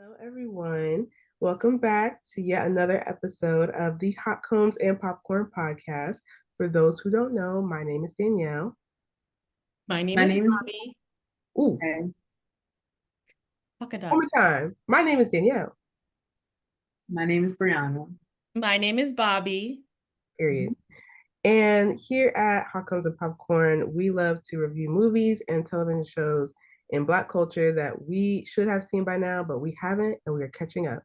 Hello, everyone. Welcome back to yet another episode of the Hot Combs and Popcorn podcast. For those who don't know, my name is Danielle. My name My is name is Bobby. Ooh, Brian. Polka one dots. more time. My name is Danielle. My name is Brianna. My name is Bobby. Period. And here at Hot Combs and Popcorn, we love to review movies and television shows in Black culture that we should have seen by now, but we haven't, and we are catching up.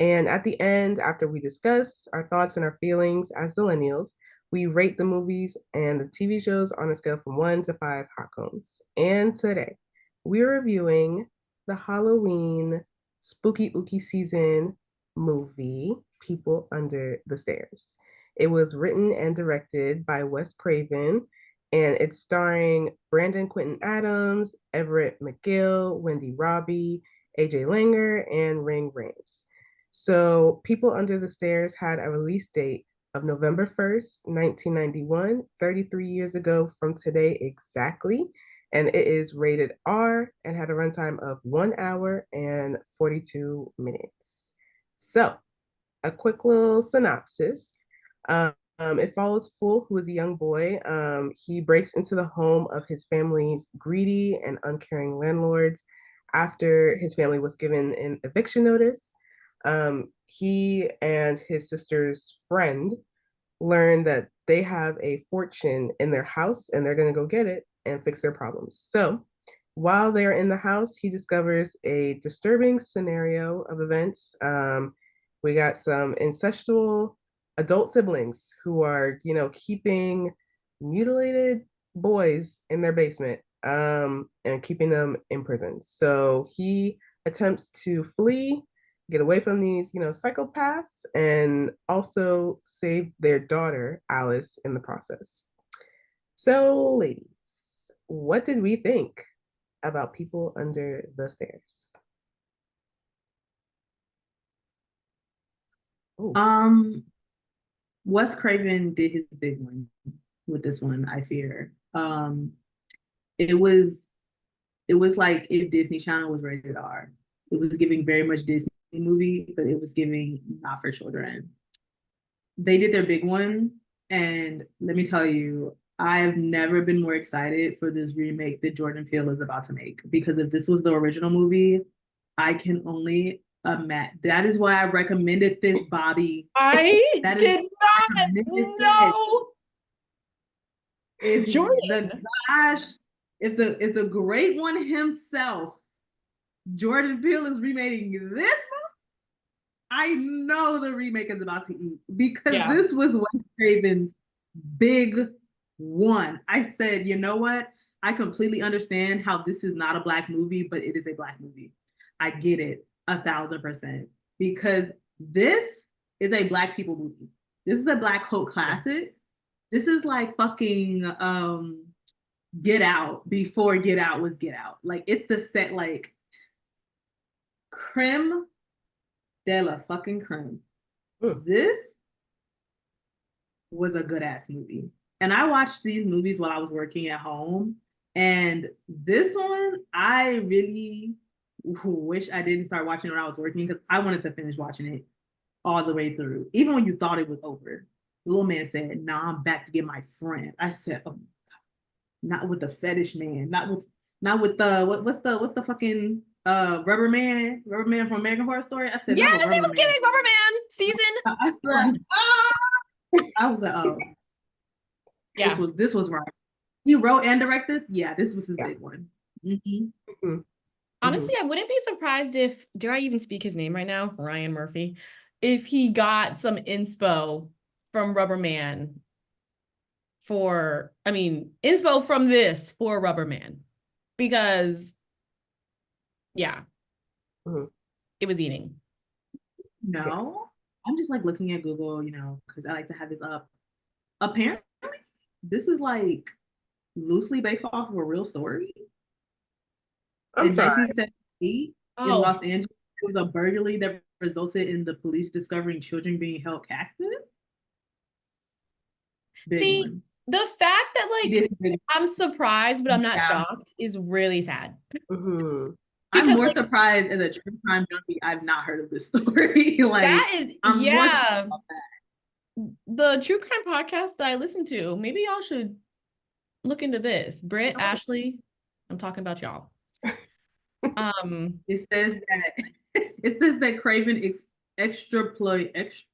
And at the end, after we discuss our thoughts and our feelings as millennials, we rate the movies and the TV shows on a scale from 1 to 5 hot combs. And today, we're reviewing the Halloween spooky ooky season movie, People Under the Stairs. It was written and directed by Wes Craven, and it's starring Brandon Quinton Adams, Everett McGill, Wendy Robbie, AJ Langer, and Ring Rames. So, People Under the Stairs had a release date of November 1st, 1991, 33 years ago from today exactly. And it is rated R and had a runtime of 1 hour and 42 minutes. So, a quick little synopsis. It follows Fool, who is a young boy. He breaks into the home of his family's greedy and uncaring landlords after his family was given an eviction notice. He and his sister's friend learn that they have a fortune in their house and they're going to go get it and fix their problems. So while they're in the house, he discovers a disturbing scenario of events. We got some incestual adult siblings who are, keeping mutilated boys in their basement and keeping them in prison. So he attempts to flee, get away from these, psychopaths, and also save their daughter, Alice, in the process. So, ladies, what did we think about People Under the Stairs? Oh, Um, Wes Craven did his big one with this one, I fear. It was it was like if Disney Channel was rated R. It was giving very much Disney movie, but it was giving not for children. They did their big one, and let me tell you, I've never been more excited for this remake that Jordan Peele is about to make. Because if this was the original movie, I can only imagine. That is why I recommended this, Bobby. I That is did not recommended this. know. If the Jordan. gosh, if the great one himself, Jordan Peele, is remaking this, I know the remake is about to eat because Yeah. this was Wes Craven's big one. I said, you know what? I completely understand how this is not a Black movie, but it is a Black movie. I get it 1,000% because this is a Black people movie. This is a Black cult classic. This is like fucking Get Out before Get Out was Get Out. Like it's the set like creme de la fucking creme. mm, This was a good ass movie. And I watched these movies while I was working at home. And this one, I really wish I didn't start watching when I was working because I wanted to finish watching it all the way through. Even when you thought it was over, the little man said, "Nah, I'm back to get my friend." I said, "Oh, not with the fetish man, not with the what's the fucking rubber man from American Horror Story." I said, "Not with Yes, he rubber was man." giving Rubberman season I said, one. I was like, "Oh, Yeah. this was right." He wrote and directed this. Yeah, this was his yeah. big one. Mm-hmm. Mm-hmm. Mm-hmm. Honestly, I wouldn't be surprised if, dare I even speak his name right now? Ryan Murphy. If he got some inspo from Rubberman inspo from this for Rubberman. Because, yeah, Mm-hmm. it was eating. Yeah. No, I'm just like looking at Google, because I like to have this up. Apparently, this is like loosely based off of a real story. I'm In sorry. 1978, in Oh, Los Angeles, it was a burglary that resulted in the police discovering children being held captive. Big see, one. the fact that He like did. I'm surprised, but I'm not Yeah. shocked is really sad. Mm-hmm. I'm Because more like surprised as a true crime junkie. I've not heard of this story. Like, that is, I'm more surprised yeah, about that. the true crime podcast that I listen to. Maybe y'all should look into this. Britt, Ashley, I'm talking about y'all. It says that it says that Craven extrapolate just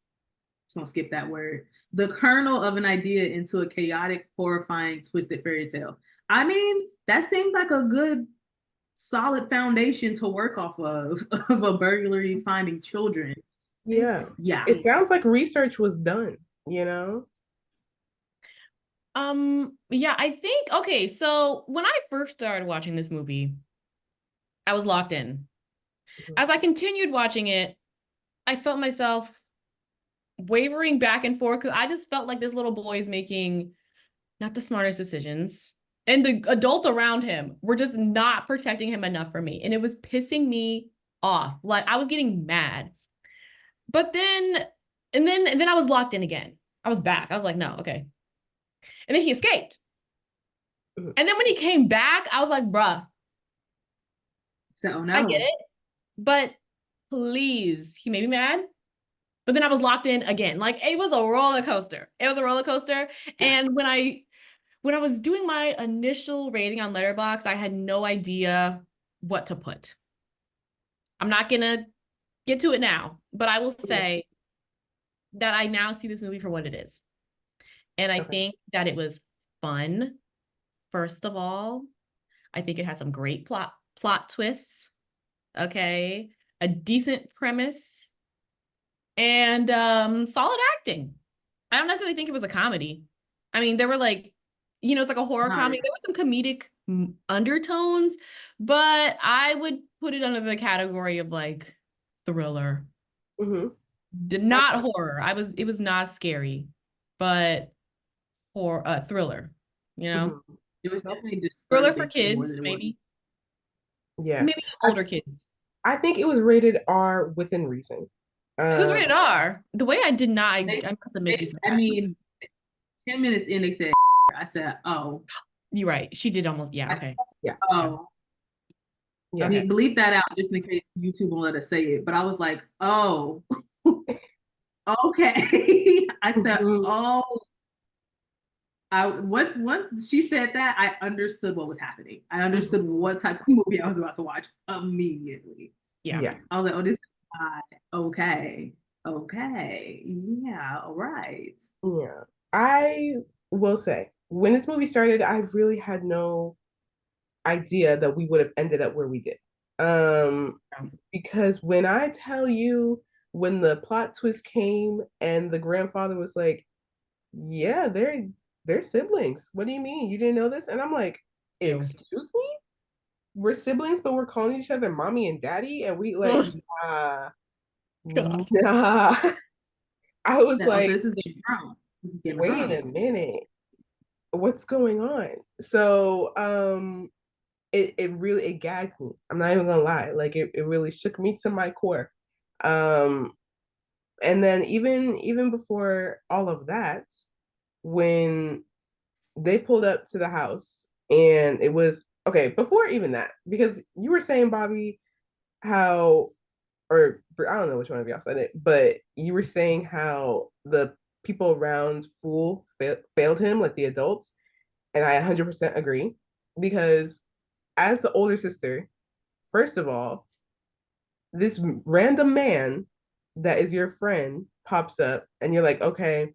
gonna skip that word. The kernel of an idea into a chaotic, horrifying, twisted fairy tale. I mean, that seems like a good, solid foundation to work off of a burglary finding children. Yeah. Yeah. It sounds like research was done, you know? Yeah, I think okay, so when I first started watching this movie, I was locked in. As I continued watching it, I felt myself wavering back and forth because I just felt like this little boy is making not the smartest decisions. And the adults around him were just not protecting him enough for me. And it was pissing me off. Like I was getting mad. But then, and then I was locked in again. I was back. I was like, no, okay. And then he escaped. And then when he came back, I was like, bruh, So, oh I no. get it. But please, he made me mad. But then I was locked in again. Like it was a roller coaster. It was a roller coaster. And when I was doing my initial rating on Letterboxd, I had no idea what to put. I'm not gonna get to it now, but I will say that I now see this movie for what it is. And I think that it was fun, first of all. I think it had some great plot twists. Okay. A decent premise and solid acting. I don't necessarily think it was a comedy. I mean, there were like, it's like a horror comedy. There were some comedic undertones, but I would put it under the category of like thriller. Not horror. It was not scary, but thriller, It was definitely thriller for disturbing more kids, than it was. maybe. Yeah. Maybe older kids. I think it was rated R within reason. It was rated R. The way I did not, I must have missed you. I mean, 10 minutes in, they said, I said, oh. You're right. She did almost, yeah, okay. Yeah. Oh. Yeah. I mean, bleep that out just in case YouTube won't let us say it. But I was like, oh, okay. I said, oh. Once she said that, I understood what was happening. I understood what type of movie I was about to watch immediately. Yeah. I was like, oh, this is okay. Yeah, all right. Yeah. I will say, when this movie started, I really had no idea that we would have ended up where we did. Because when I tell you, when the plot twist came and the grandfather was like, yeah, they're siblings. What do you mean? You didn't know this? And I'm like, excuse me? We're siblings, but we're calling each other mommy and daddy, and we like, nah. I was like, this is Game of Thrones. This is Game of wait a minute. What's going on? So it really gagged me. I'm not even gonna lie. Like it really shook me to my core. And then even before all of that, when they pulled up to the house and it was okay, before even that, because you were saying, Bobby, how, or I don't know which one of y'all said it, but you were saying how the people around Fool failed him, like the adults. And I 100% agree, because as the older sister, first of all, this random man that is your friend pops up and you're like, okay,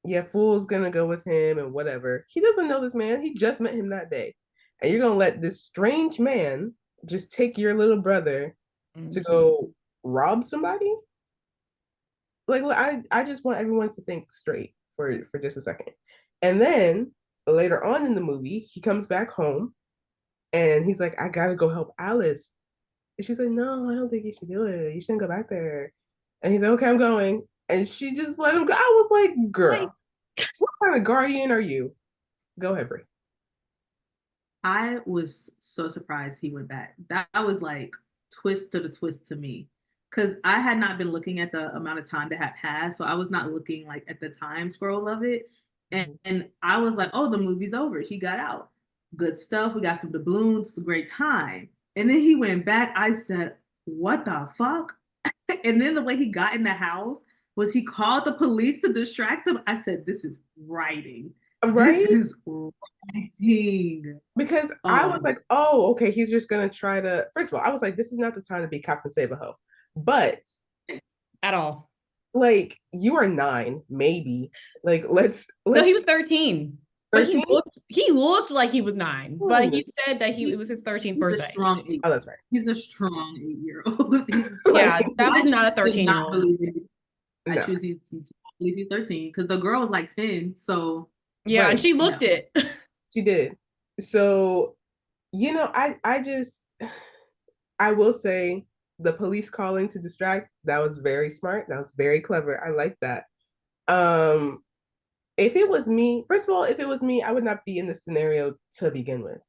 yeah, Fool's gonna go with him and whatever. He doesn't know this man. He just met him that day. And you're gonna let this strange man just take your little brother to go rob somebody? Like I just want everyone to think straight for just a second. And then later on in the movie, he comes back home and he's like, I gotta go help Alice. And she's like, no, I don't think you should do it. You shouldn't go back there. And he's like, okay, I'm going. And she just let him go. I was like, girl, what kind of guardian are you? Go ahead, Brie. I was so surprised he went back. That was like twist to the twist to me. Because I had not been looking at the amount of time that had passed. So I was not looking like at the time scroll of it. And I was like, oh, the movie's over. He got out. Good stuff. We got some doubloons. It's a great time. And then he went back. I said, what the fuck? And then the way he got in the house was he called the police to distract them. I said, this is writing. Right? This is writing. Because I was like, oh, okay, he's just gonna try to. First of all, I was like, this is not the time to be cop and save a hoe. But At all. like, you are 9, maybe. Like, let's. No, he was 13. But 13? he looked like he was 9, but he said that it was his 13th birthday. A strong 8. Oh, that's right. He's a strong 8-year-old. Yeah, that was not a 13-year-old. I choose he's 13 because the girl was like 10. So yeah, right. And she looked it. She did. So, I will say the police calling to distract, that was very smart. That was very clever. I like that. If it was me, first of all, if it was me, I would not be in this scenario to begin with.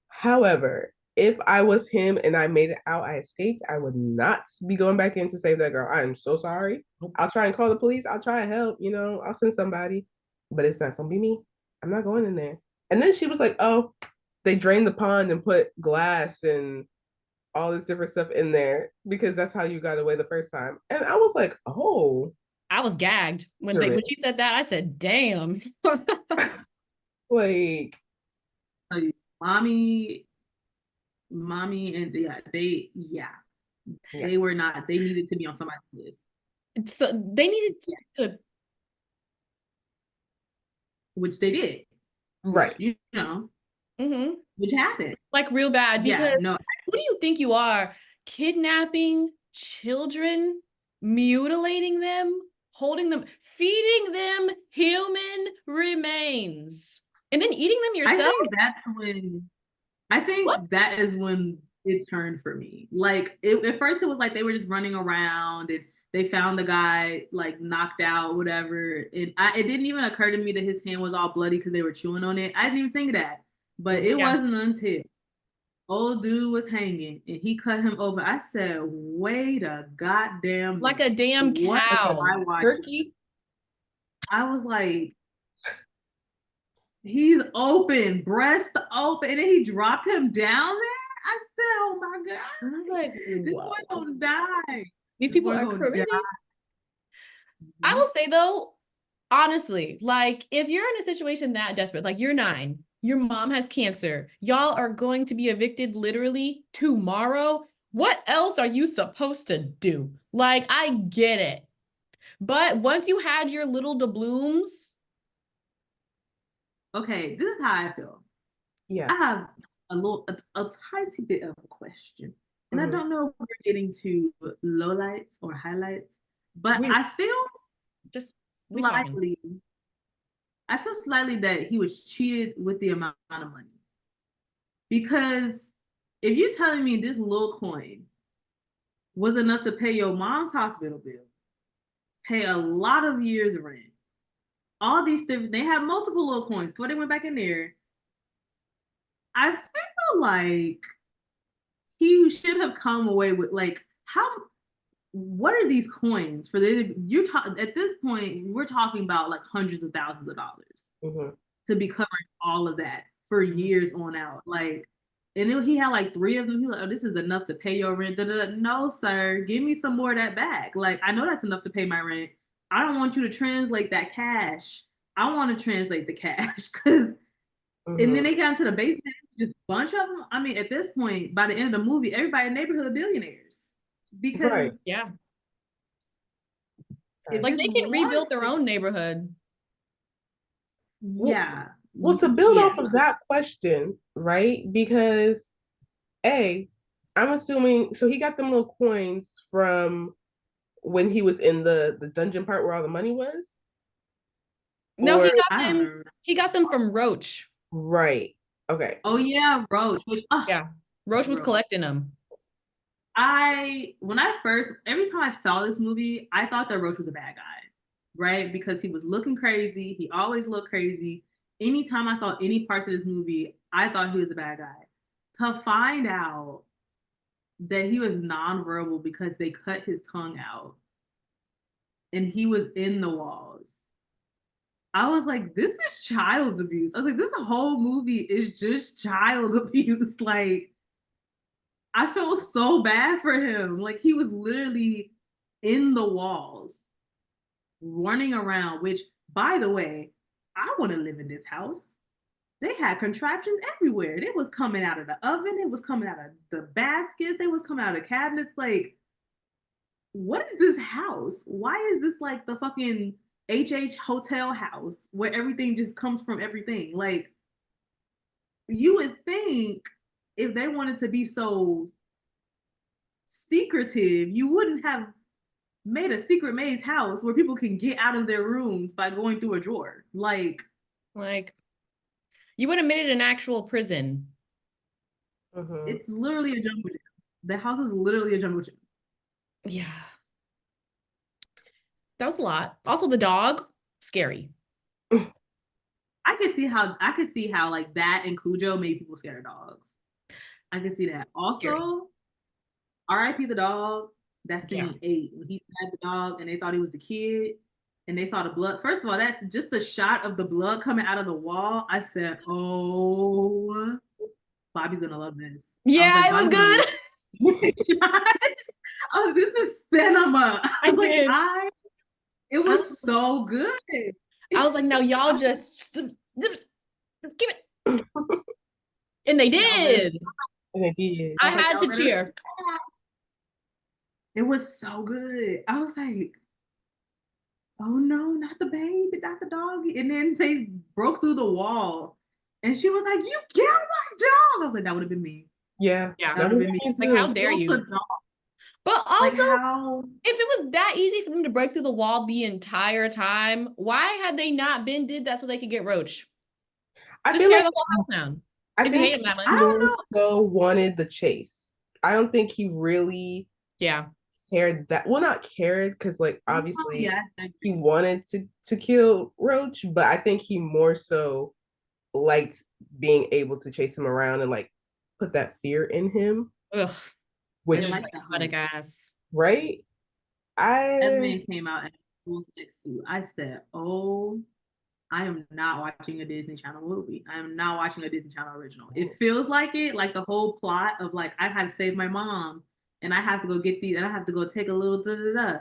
However, if I was him and I made it out, I escaped, I would not be going back in to save that girl. I am so sorry. I'll try and call the police. I'll try and help, I'll send somebody, but it's not going to be me. I'm not going in there. And then she was like, oh, they drained the pond and put glass and all this different stuff in there because that's how you got away the first time. And I was like, oh. I was gagged when she said that. I said, damn. Like, mommy and they were not, they needed to be on somebody's list. So they needed to, which they did. Right. Which, which happened. Like real bad because no. Who do you think you are? Kidnapping children, mutilating them, holding them, feeding them human remains, and then eating them yourself? I think that is when it turned for me. Like at first it was like they were just running around and they found the guy like knocked out, whatever. And it didn't even occur to me that his hand was all bloody because they were chewing on it. I didn't even think of that. But it wasn't until old dude was hanging and he cut him open. I said, wait a goddamn like a damn cow. Turkey. I was like, he's open, breast open, and then he dropped him down there. I said, oh my God. I was like, this boy gonna die. These people are crazy. I will say though, honestly, like if you're in a situation that desperate, like you're 9, your mom has cancer, y'all are going to be evicted literally tomorrow. What else are you supposed to do? Like, I get it. But once you had your little doubloons. Okay, this is how I feel. Yeah. I have a tiny bit of a question. And I don't know if we're getting to lowlights or highlights, but I feel slightly that he was cheated with the amount of money. Because if you're telling me this little coin was enough to pay your mom's hospital bill, pay a lot of years of rent, all these different, they had multiple little coins before they went back in there. I feel like he should have come away with like, what are these coins for? At this point, we're talking about like hundreds of thousands of dollars to be covering all of that for years on out. Like, and then he had like 3 of them. He was like, oh, this is enough to pay your rent. No, sir, give me some more of that back. Like, I know that's enough to pay my rent. I don't want you to translate that cash. I want to translate the cash because. And then they got into the basement, just a bunch of them. I mean, at this point, by the end of the movie, everybody in the neighborhood billionaires. Because like they can rebuild their own neighborhood. Yeah. Well, to build off of that question, right? Because I'm assuming, so he got them little coins from when he was in the dungeon part where all the money was? No, he got them from Roach. Right. Okay. Oh yeah, Roach. Roach was collecting them. Every time I saw this movie, I thought that Roach was a bad guy, right? Because he was looking crazy. He always looked crazy. Anytime I saw any parts of this movie, I thought he was a bad guy. To find out that he was nonverbal because they cut his tongue out and he was in the walls. I was like, this is child abuse. I was like, this whole movie is just child abuse. Like, I felt so bad for him. Like he was literally in the walls, running around, which, by the way, I want to live in this house. They had contraptions everywhere. It was coming out of the oven. It was coming out of the baskets. They was coming out of cabinets. Like, what is this house? Why is this like the fucking HH hotel house where everything just comes from everything? Like, you would think if they wanted to be so secretive, you wouldn't have made a secret maze house where people can get out of their rooms by going through a drawer. Like you would have made it an actual prison. It's literally a jungle gym. The house is literally a jungle gym. Yeah. That was a lot. Also, the dog, scary. I could see how like that and Cujo made people scared of dogs. I can see that. Also, R.I.P. the dog. That scene 8 when he stabbed the dog and they thought he was the kid and they saw the blood. First of all, that's just the shot of the blood coming out of the wall. I said, "Oh, Bobby's gonna love this." Yeah, it was good. Oh, this is cinema. It was so good. I was like, no, y'all just give it. And they did. And they did. I had to cheer. It was so good. I was like, oh no, not the baby, not the doggy. And then they broke through the wall. And she was like, you killed my dog. I was like, that would have been me. Yeah. Yeah. That would have been me. Like, how dare you? But also, like if it was that easy for them to break through the wall the entire time, why had they not did that so they could get Roach? I just feel tear like the whole house down. I if think you hate him that much. I don't know. So wanted the chase. I don't think he really cared that. Well, not cared because like obviously he wanted to kill Roach, but I think he more so liked being able to chase him around and like put that fear in him. Ugh. Which is like psychotic ass. Right? That man came out in a full stick suit. I said, oh, I am not watching a Disney Channel movie. I am not watching a Disney Channel original. It feels like it, like the whole plot of like, I had to save my mom and I have to go get these and I have to go take a little da-da-da.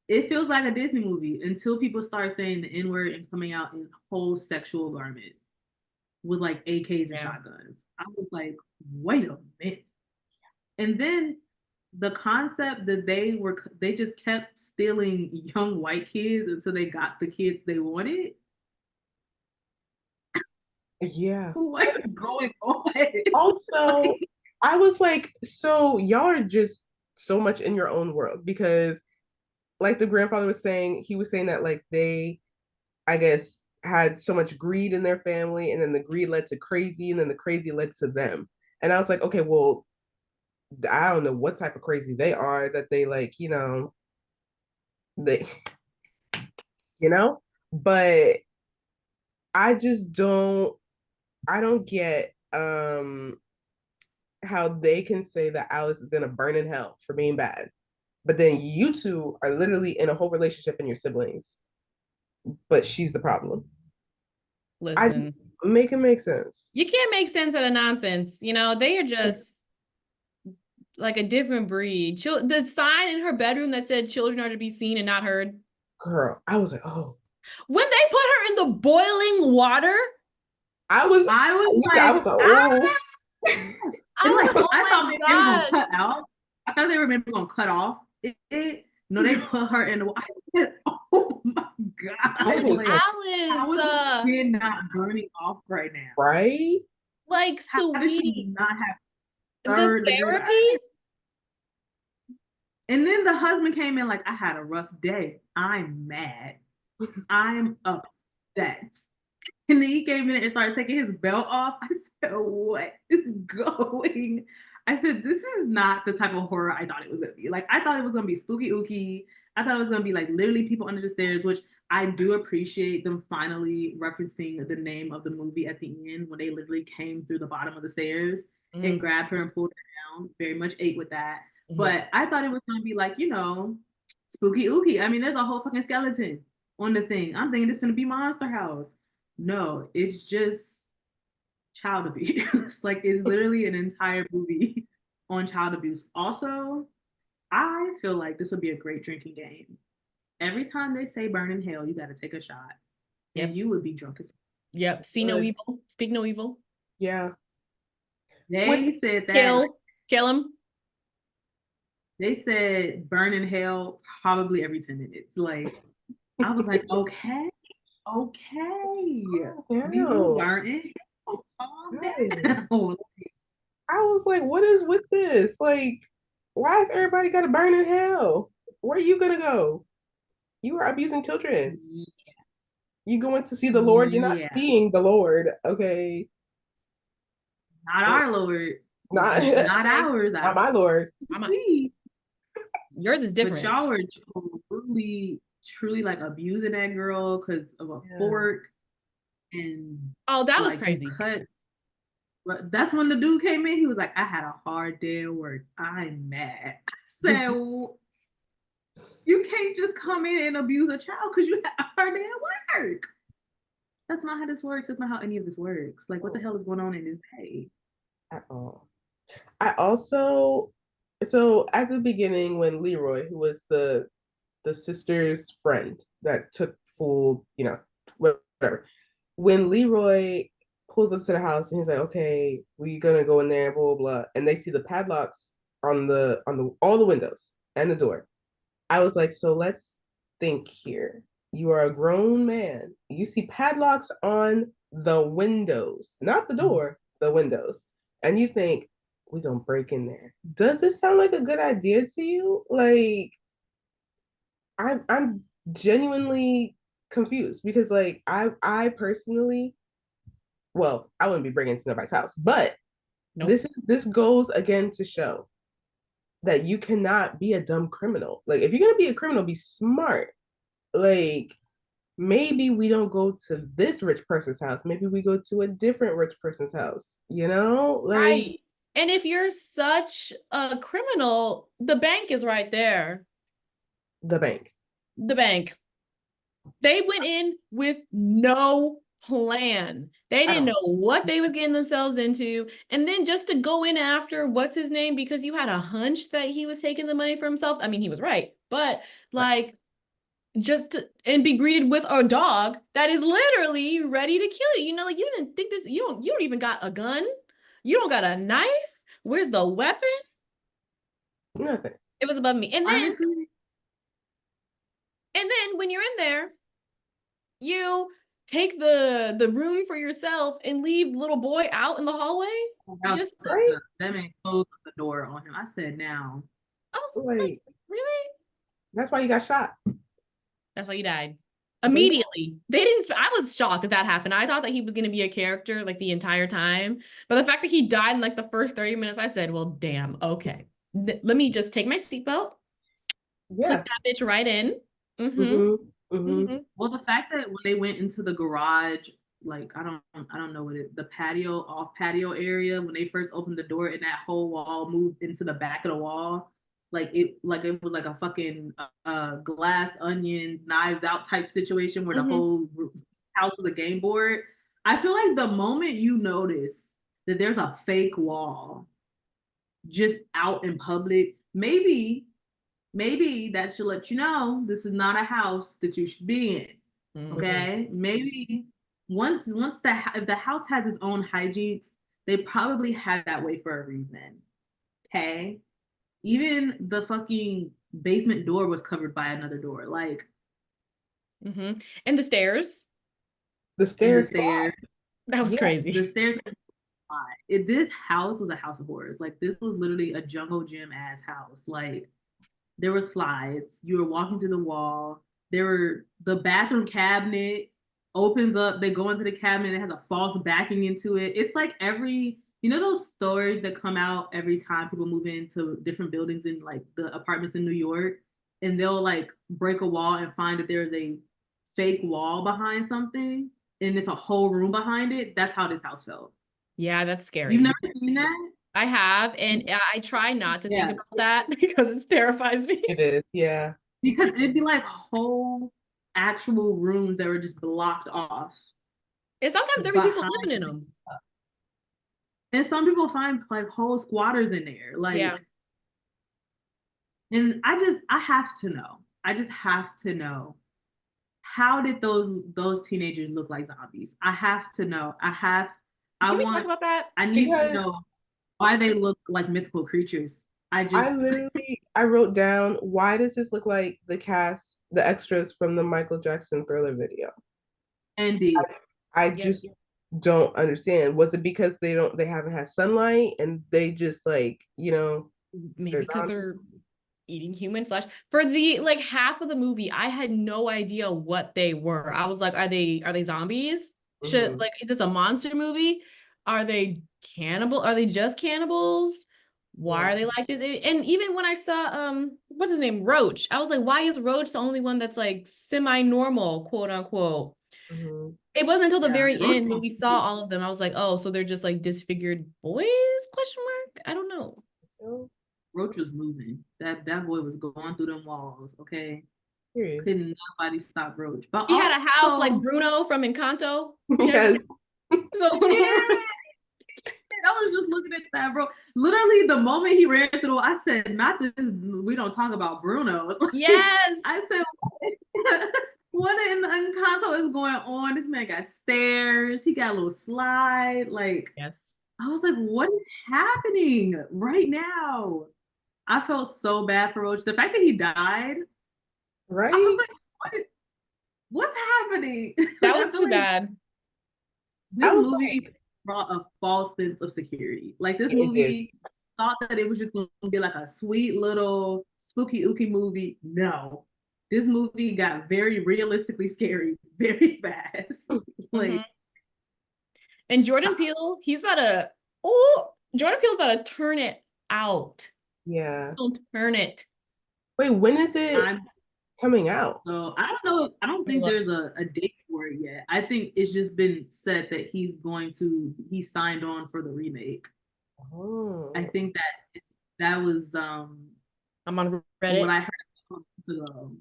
It feels like a Disney movie until people start saying the N-word and coming out in whole sexual garments with like AKs and shotguns. I was like, wait a minute. And then the concept that they just kept stealing young white kids until they got the kids they wanted. Yeah. What is going on? Also, I was like, so y'all are just so much in your own world because like the grandfather was saying, he was saying that like they, I guess, had so much greed in their family and then the greed led to crazy and then the crazy led to them. And I was like, okay, well, I don't know what type of crazy they are that they like, they, but I just I don't get how they can say that Alice is gonna burn in hell for being bad. But then you two are literally in a whole relationship and your siblings. But she's the problem. Listen. Make it make sense. You can't make sense out of nonsense. They are just like a different breed. The sign in her bedroom that said children are to be seen and not heard. Girl, I was like, oh. When they put her in the boiling water, I was like, oh. I thought they were gonna cut out. I thought they were maybe gonna cut off it. No, they put her in the water. Oh my god! Alice, how is her skin not burning off right now? Right? Like, how does she not have the therapy? And then the husband came in like, I had a rough day. I'm mad. I'm upset. And then he came in and started taking his belt off. I said, what is going? I said, this is not the type of horror I thought it was going to be. Like, I thought it was going to be spooky ooky. I thought it was going to be like literally people under the stairs, which I do appreciate them finally referencing the name of the movie at the end when they literally came through the bottom of the stairs and grabbed her and pulled her down. Very much ate with that. But I thought it was going to be like, spooky ooky. I mean, there's a whole fucking skeleton on the thing. I'm thinking it's going to be Monster House. No, it's just child abuse. Like, it's literally an entire movie on child abuse. Also, I feel like this would be a great drinking game. Every time they say burn in hell, you got to take a shot. Yep. And you would be drunk as Yep. See no evil. Speak no evil. Yeah. They said that. Kill him. They said burn in hell probably every 10 minutes. Like, I was like, okay. We will burn in hell. Calm down. I was like, what is with this? Like, why is everybody got to burn in hell? Where are you going to go? You are abusing children. Yeah. You going to see the Lord. You're not seeing the Lord. Okay. Not our Lord. Not ours. Not my Lord. Yours is different. But y'all were truly like abusing that girl because of a fork. And that was crazy. That's when the dude came in. He was like, I had a hard day at work. I'm mad. I said, you can't just come in and abuse a child because you had a hard day at work. That's not how this works. That's not how any of this works. Like, what the hell is going on in this day? At all. I also, so at the beginning when Leroy, who was the sister's friend that took full, whatever, when Leroy pulls up to the house and he's like, okay, we're gonna go in there, blah, blah, blah, and they see the padlocks on the all the windows and the door. I was like, so let's think here. You are a grown man. You see padlocks on the windows, not the door, the windows. And you think, we're going to break in there. Does this sound like a good idea to you? Like, I'm genuinely confused because, like, I personally, well, I wouldn't be breaking into nobody's house, but this goes again to show that you cannot be a dumb criminal. Like, if you're going to be a criminal, be smart. Like, maybe we don't go to this rich person's house. Maybe we go to a different rich person's house, Like, right. And if you're such a criminal, the bank is right there. The bank. They went in with no plan. They didn't know what they was getting themselves into. And then just to go in after what's his name because you had a hunch that he was taking the money for himself. I mean, he was right, but like and be greeted with a dog that is literally ready to kill you. Like, you didn't think this, you don't even got a gun. You don't got a knife. Where's the weapon? Nothing. It was above me. And then when you're in there, you take the room for yourself and leave little boy out in the hallway. That man closed the door on him. I said, now. I was like, really? That's why you got shot. That's why you died. Immediately. They didn't. I was shocked that happened. I thought that he was going to be a character like the entire time. But the fact that he died in like the first 30 minutes, I said, well, damn, okay. Let me just take my seatbelt. Yeah. Clip that bitch right in. Well, the fact that when they went into the garage, like, I don't know what the off patio area, when they first opened the door and that whole wall moved into the back of the wall. Like it was like a fucking Glass Onion, Knives Out type situation where the whole house was a game board. I feel like the moment you notice that there's a fake wall just out in public, maybe that should let you know this is not a house that you should be in. Okay, maybe once if the house has its own hijinks, they probably have that way for a reason. Okay. Even the fucking basement door was covered by another door. Like, and the stairs. That was crazy. The stairs. This house was a house of horrors. Like, this was literally a jungle gym ass house. Like, there were slides. You were walking through the wall. The bathroom cabinet opens up. They go into the cabinet. It has a false backing into it. It's like those stories that come out every time people move into different buildings in like the apartments in New York, and they'll like break a wall and find that there's a fake wall behind something and it's a whole room behind it. That's how this house felt. Yeah, that's scary. You've never seen that? I have, and I try not to think about that because it terrifies me. It is, yeah. Because it'd be like whole actual rooms that were just blocked off. And sometimes there were people living in them. And some people find like whole squatters in there. Like, Yeah. and I have to know. I just have to know. How did those teenagers look like zombies? I have to know. Can we talk about that? I need to Because know why they look like mythical creatures. I wrote down, why does this look like the cast, the extras from the Michael Jackson Thriller video? Indeed. I Yes. just don't understand. Was it because they haven't had sunlight and they just like, Maybe they're because zombies? they're eating human flesh. For the like half of the movie, I had no idea what they were. I was like, are they zombies? Mhm. Is this a monster movie? Are they cannibal? Are they just cannibals? Why Yeah. are they like this? And even when I saw what's his name? Roach, I was like, why is Roach the only one that's like semi-normal, quote unquote? Mhm. It wasn't until the Yeah. very end when we saw all of them. I was like, oh, so they're just like disfigured boys? Question mark? I don't know. So, Roach was moving. That boy was going through them walls. Okay, period. couldn't nobody stop Roach. But He had a house like also, Bruno from Encanto. He has Yes. so yeah, I was just looking at that, bro. Literally, the moment he ran through, I said, "Not this. We don't talk about Bruno." yes. I said, "What in the Encanto is going on? This man got stairs. He got a little slide. Like, Yes. I was like, what is happening right now?" I felt so bad for Roach. The fact that he died, Right? I was like, what's happening? That I was feel too like bad. I this was movie like, brought a false sense of security. Like this it did. movie thought that it was just going to be like a sweet little spooky ooky movie. No, this movie got very realistically scary very fast. Mhm. Like, And Jordan Peele, Jordan Peele's about to turn it out. Yeah. Don't turn it. Wait, when is it I'm coming out? so I don't know. I don't think Look. there's a date for it yet. I think it's just been said that he signed on for the remake. Oh. I think that was I'm on what Reddit. I heard a couple months ago,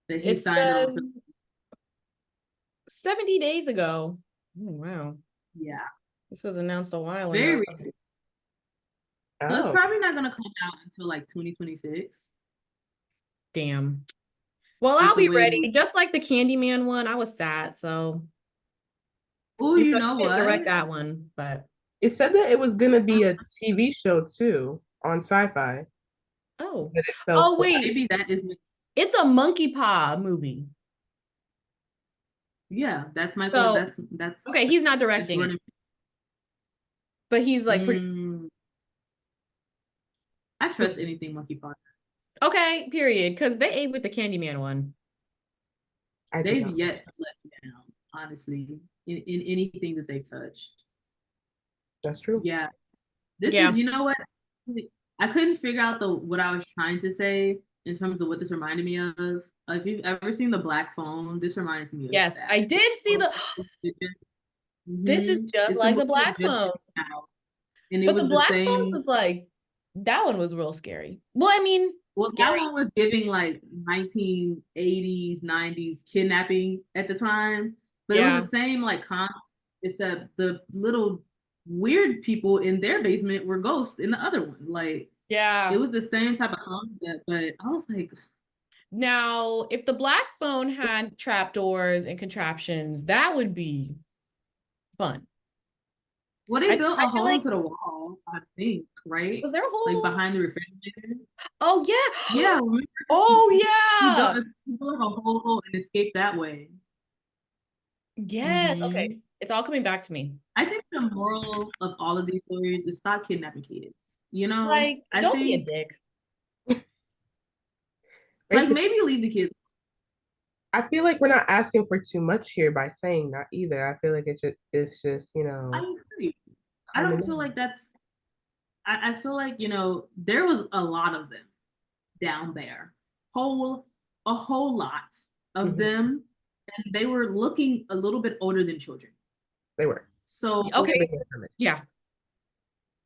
that he It signed on says for. 70 days ago. Oh, wow. Yeah, This was announced a while ago. very recent. So it's Oh. probably not gonna come out until like 2026. Damn. Well, Like I'll the be way. ready. Just like the Candyman one, I was sad. So Oh, even you though know she didn't direct what? that one, but It said that it was gonna be a TV show too on Sci-Fi, oh. but it fell Oh, flat. wait. Maybe that is. It's a Monkey Paw movie. Yeah, that's Michael. So, That's okay, he's not that's directing it, Jordan. but he's like pretty I trust anything Monkey Paw. okay, period. Because they ate with the Candyman one. I did They've not. yet to let me down, honestly, in anything that they've touched. That's true. Yeah. This Yeah. is, you know what? I couldn't figure out what I was trying to say in terms of what this reminded me of. If you've ever seen The Black Phone, this reminds me of Yes, that. I did see the. This is Mhm. just It's a like the movie that Black just Phone, came out, and it but the was the Black Phone same. was like that one was real scary. Well, I mean, Well, that scary. one was giving like 1980s, 90s kidnapping at the time, but it was Yeah. the same like concept, except the little weird people in their basement were ghosts in the other one. Like, it Yeah. was the same type of concept, but I was like, Now, if the Black Phone had trapdoors and contraptions, that would be fun. well, they built I a feel hole like into the wall, I think, right? was there a Like hole? behind the refrigerator. Oh yeah. Yeah, remember? Oh He yeah. built a hole and escaped that way. Yes. Hmm. Okay. It's all coming back to me. I think the moral of all of these stories is stop kidnapping kids. You know, Like, I don't be a think dick. like maybe leave the kids. I feel like we're not asking for too much here by saying that either. I feel like it's just I agree. I common don't feel knowledge. like that's. I feel like there was a lot of them down there, a whole lot of Mhm. them, and they were looking a little bit older than children. They were. So Okay. Yeah.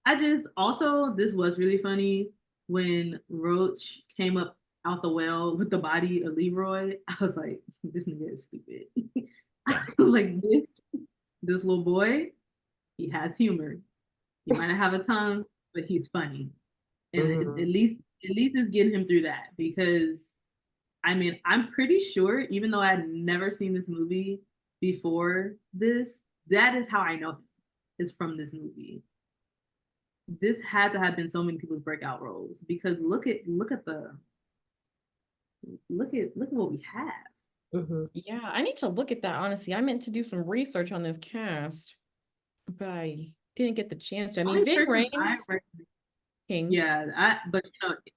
I just also this was really funny when Roach came up out the well with the body of Leroy. I was like, this nigga is stupid. Yeah. Like this little boy, he has humor. He might not have a tongue, but he's funny. And Mhm. at least it's getting him through that, because I mean, I'm pretty sure, even though I had never seen this movie before this, that is how I know him, is from this movie. This had to have been so many people's breakout roles, because look at what we have. Mhm. Yeah, I need to look at that, honestly. I meant to do some research on this cast, but I didn't get the chance. I mean, Only Ving person I Rhames, recognize, King. yeah, but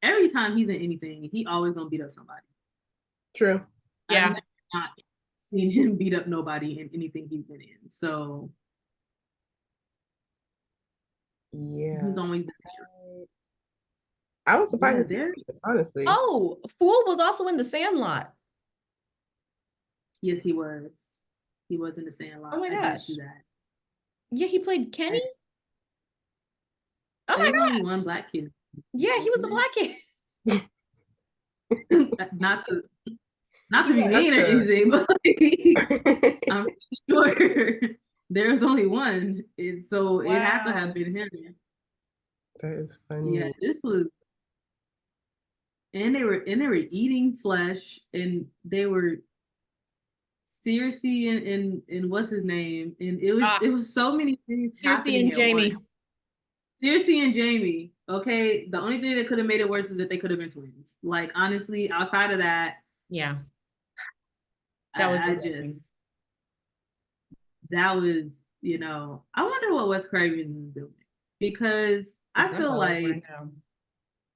every time he's in anything, he always gonna beat up somebody. True. I've Yeah. never not seen him beat up nobody in anything he's been in. So Yeah. he's always been I was surprised yeah, to see there. this, honestly. Oh, Fool was also in The Sandlot. Yes, he was. He was in The Sandlot. Oh my I did gosh. see that. Yeah, he played Kenny. Oh my There's only gosh. one black kid. Yeah, he was the black kid. Not to be Yeah, mean or that's anything, but good. I'm sure there's only one. So it had to have Wow. been him. That is Yeah, funny. this was, and they were eating flesh, and they were Circe and what's his name, and Ah, it was so many things Circe happening and at once. Jamie. Circe and Jamie. Okay, the only thing that could have made it worse is that they could have been twins. Like, honestly, outside of that, Yeah, that was I disgusting. just, that was, I wonder what Wes Craven is doing, because It's I not feel about right like now.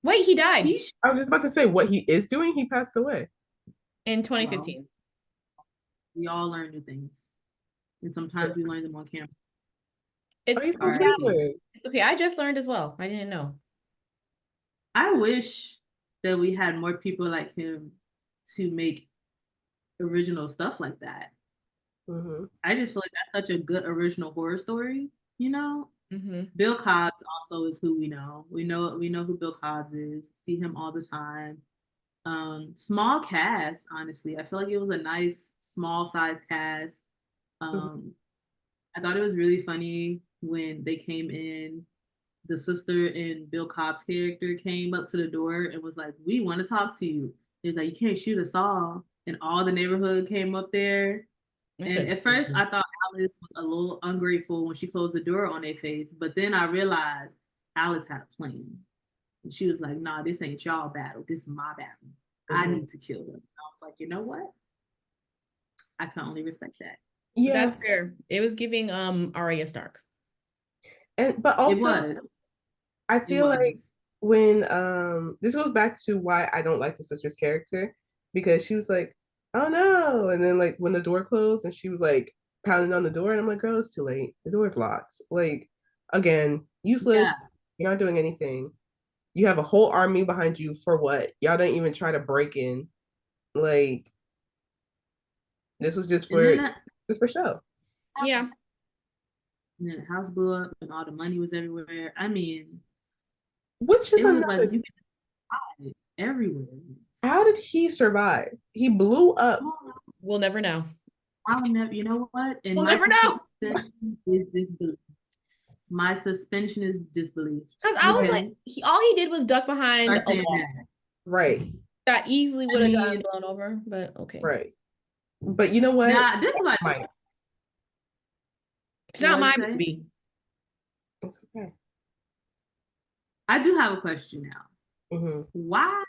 Wait, he died he, I was just about to say what he is doing. He passed away. in well, 2015. we all learn new things, and sometimes we learn them on camera. Oh, he's still R.I.P. living. It's okay. I just learned as well. I didn't know. I wish that we had more people like him to make original stuff like that. Mhm. I just feel like that's such a good original horror story, you know? Mm-hmm. Bill Cobbs also is who we know. We know who Bill Cobbs is. See him all the time. Small cast, honestly. I feel like it was a nice small size cast. Mhm. Um, I thought it was really funny when they came in. The sister and Bill Cobb's character came up to the door and was like, "We want to talk to you." He was like, "You can't shoot us all," and all the neighborhood came up there. I And said, at first, I thought Alice was a little ungrateful when she closed the door on their face, but then I realized Alice had a plan. And she was like, "Nah, this ain't y'all battle. This is my battle. I Mhm. need to kill them." And I was like, you know what? I can only respect that. Yeah, that's fair. It was giving Arya Stark. and but It also was. I It feel like was. when this goes back to why I don't like the sister's character, because she was like, "Oh no," and then like when the door closed and she was like pounding on the door, and I'm like, "Girl, it's too late. The door's locked." Like again, Yeah. useless. You're not doing anything. You have a whole army behind you for what? Y'all didn't even try to break in. Like this was And then just for show. Yeah. the house blew up and all the money was everywhere. I mean, Which is it was like another. you can hide it everywhere. How did he survive? He blew up. We'll never know. I'll never, you know what? And We'll my never know. suspension is disbelief. My suspension is disbelief. Because I was like, all he did was duck behind Start a saying wall. that. Right. That easily would have mean- gotten blown over, but okay. Right. But you know what? Nah, this is what Mike. It's not my What'd you say? movie. It's okay. I do have a question now. hmm Why,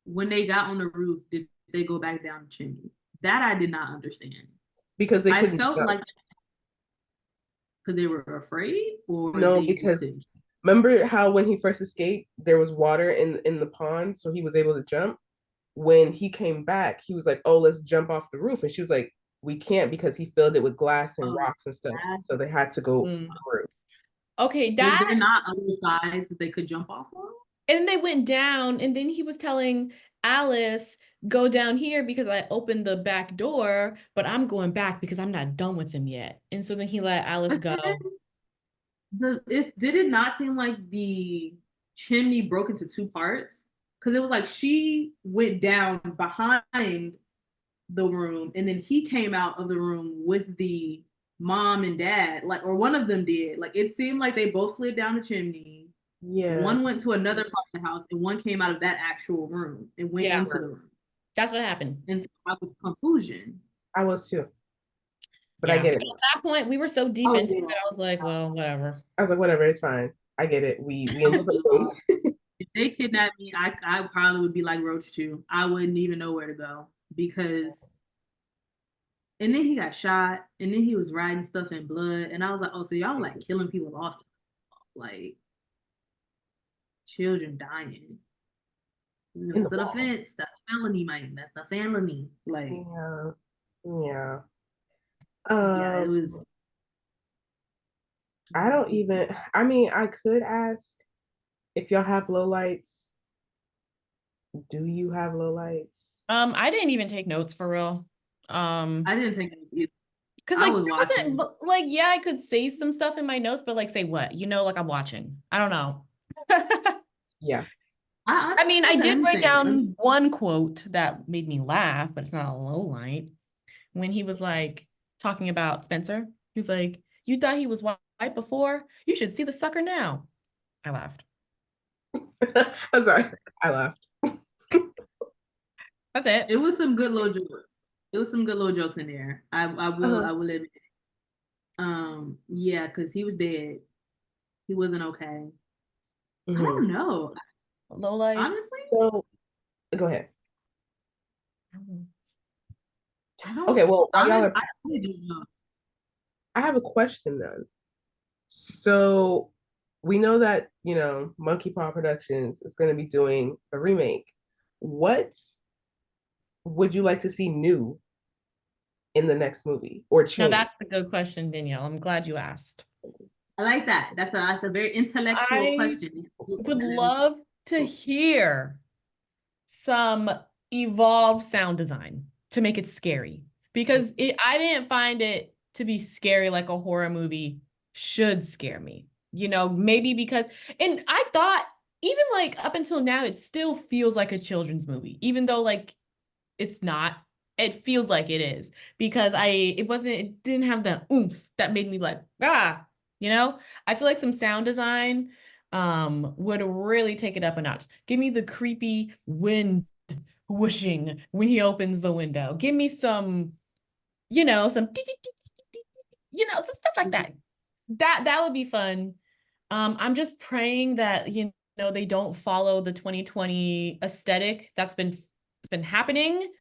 when they got on the roof, did they go back down the chimney? That I did not understand. Because they I couldn't felt jump. like because they were afraid, or No, they just because couldn't. remember how when he first escaped, there was water in the pond, so he was able to jump. When he came back, he was like, "Oh, let's jump off the roof," and she was like, "We can't because he filled it with glass and Oh, rocks and stuff." that- So they had to go Mm. through. Okay, Was that there not other sides that they could jump off on? and then they went down, and then he was telling Alice, go down here because I opened the back door, but I'm going back because I'm not done with him yet. And so then he let Alice But go. then did it not seem like the chimney broke into two parts? Because it was like she went down behind the room, and then he came out of the room with the mom and dad, like, or one of them did. Like, it seemed like they both slid down the chimney. Yeah. One went to another part of the house, and one came out of that actual room and went Yeah. into the room. That's what happened. And so I was confusion. I was too. But Yeah. I get it. At that point, we were so deep Oh, into yeah. it. I was like, well, whatever. I was like, whatever, it's fine. I get it. We in different rooms. If they kidnapped me, I probably would be like Roach too. I wouldn't even know where to go because. And then he got shot, and then he was writing stuff in blood, and I was like, oh, so y'all like killing people off, like children dying. That's an offense. That's a felony, man. That's a felony. Like, Yeah. Yeah. yeah, it was. I don't even, I mean, I could ask if y'all have lowlights. Do you have lowlights? I didn't even take notes for real. I didn't take it either. Because I like was there watching. wasn't like yeah, I could say some stuff in my notes, but like say what? You know, like I'm watching. I don't know. Yeah. I mean, I did write anything. down one quote that made me laugh, but it's not a low light. When he was like talking about Spencer, he was like, "You thought he was white before? You should see the sucker now." I laughed. I'm sorry. I laughed. That's it. It was some good little jokes. It was some good little jokes in there. I will admit. Yeah, because he was dead. He wasn't okay. I don't know. Low lights. Honestly. So go ahead. I don't, okay, well, while y'all are, I really don't know. I have a question then. So we know that, you know, Monkey Paw Productions is going to be doing a remake. What would you like to see new in the next movie or change? Now that's a good question, Danielle. I'm glad you asked. I like that. That's a very intellectual question. Would love to hear some evolved sound design to make it scary because I didn't find it to be scary like a horror movie should scare me. You know, maybe because, and I thought even like up until now, it still feels like a children's movie, even though like it's not. It feels like it is because it didn't have the oomph that made me like, you know. I feel like some sound design would really take it up a notch. Give me the creepy wind whooshing when he opens the window. Give me some, you know, some some stuff like that. That would be fun. I'm just praying that you know they don't follow the 2020 aesthetic that's been happening